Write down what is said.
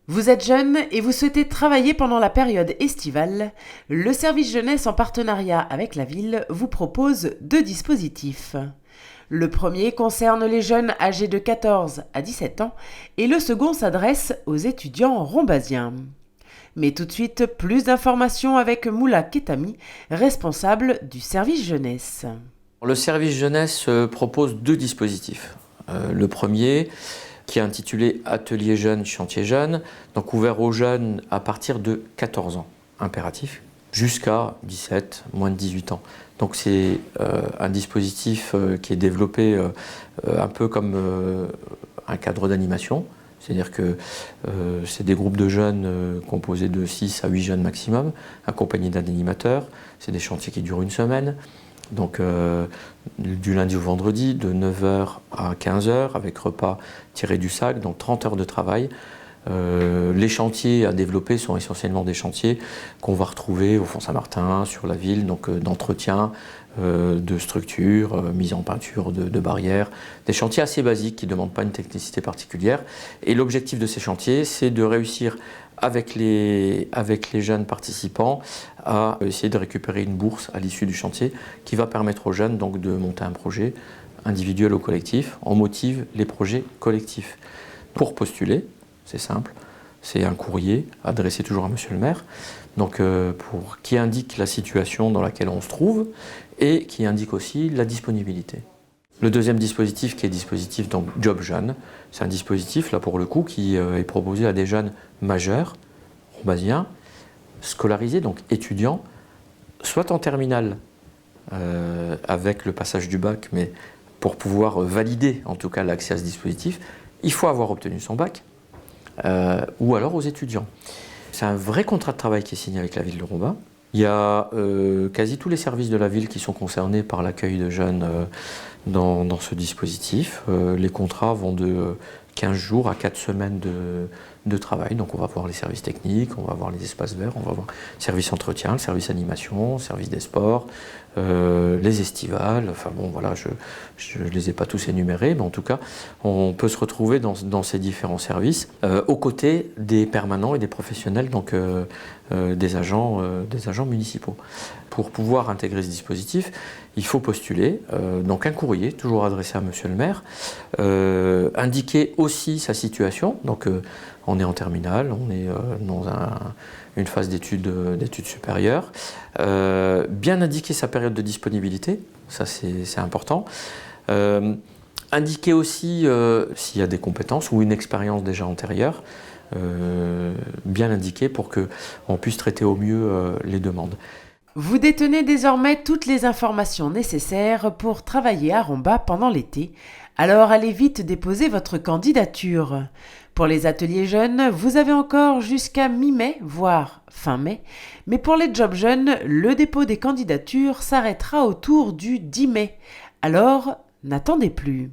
Vous êtes jeune et vous souhaitez travailler pendant la période estivale, le service jeunesse en partenariat avec la ville vous propose deux dispositifs. Le premier concerne les jeunes âgés de 14 à 17 ans et le second s'adresse aux étudiants rombasiens. Mais tout de suite, plus d'informations avec Moula Ketami, responsable du service jeunesse. Le service jeunesse propose deux dispositifs. Le premier, qui est intitulé Atelier jeunes, chantier jeunes, donc ouvert aux jeunes à partir de 14 ans, impératif, jusqu'à 17, moins de 18 ans. Donc c'est un dispositif qui est développé un peu comme un cadre d'animation. C'est-à-dire que c'est des groupes de jeunes composés de 6 à 8 jeunes maximum, accompagnés d'un animateur. C'est des chantiers qui durent une semaine. Donc du lundi au vendredi, de 9 heures à 15 heures, avec repas tiré du sac, donc 30 heures de travail. Les chantiers à développer sont essentiellement des chantiers qu'on va retrouver au Font-Saint-Martin, sur la ville, donc d'entretien, de structures, mise en peinture de barrières, des chantiers assez basiques qui ne demandent pas une technicité particulière. Et l'objectif de ces chantiers, c'est de réussir avec les jeunes participants à essayer de récupérer une bourse à l'issue du chantier qui va permettre aux jeunes donc de monter un projet individuel ou collectif. On motive les projets collectifs. Pour postuler, c'est simple, c'est un courrier adressé toujours à Monsieur le maire, donc qui indique la situation dans laquelle on se trouve et qui indique aussi la disponibilité. Le deuxième dispositif, qui est le dispositif donc Job Jeune, c'est un dispositif là pour le coup qui est proposé à des jeunes majeurs, rombasiens, scolarisés, donc étudiants, soit en terminale avec le passage du bac, mais pour pouvoir valider en tout cas l'accès à ce dispositif, il faut avoir obtenu son bac, ou alors aux étudiants. C'est un vrai contrat de travail qui est signé avec la ville de Rombas. Il y a quasi tous les services de la ville qui sont concernés par l'accueil de jeunes dans ce dispositif. Les contrats vont de 15 jours à 4 semaines de travail. Donc on va voir les services techniques, on va voir les espaces verts, on va voir le service entretien, le service animation, le service des sports, les estivales. Enfin bon, voilà, je ne les ai pas tous énumérés, mais en tout cas, on peut se retrouver dans ces différents services aux côtés des permanents et des professionnels, donc des agents municipaux. Pour pouvoir intégrer ce dispositif, il faut postuler, donc un courrier, toujours adressé à Monsieur le maire, indiquer aussi sa situation, donc on est en terminale, on est dans une phase d'études supérieures, bien indiquer sa période de disponibilité, ça c'est important, indiquer aussi s'il y a des compétences ou une expérience déjà antérieure, bien indiquer pour qu'on puisse traiter au mieux les demandes. Vous détenez désormais toutes les informations nécessaires pour travailler à Rombas pendant l'été, alors allez vite déposer votre candidature. Pour les ateliers jeunes, vous avez encore jusqu'à mi-mai, voire fin mai, mais pour les jobs jeunes, le dépôt des candidatures s'arrêtera autour du 10 mai. Alors, n'attendez plus.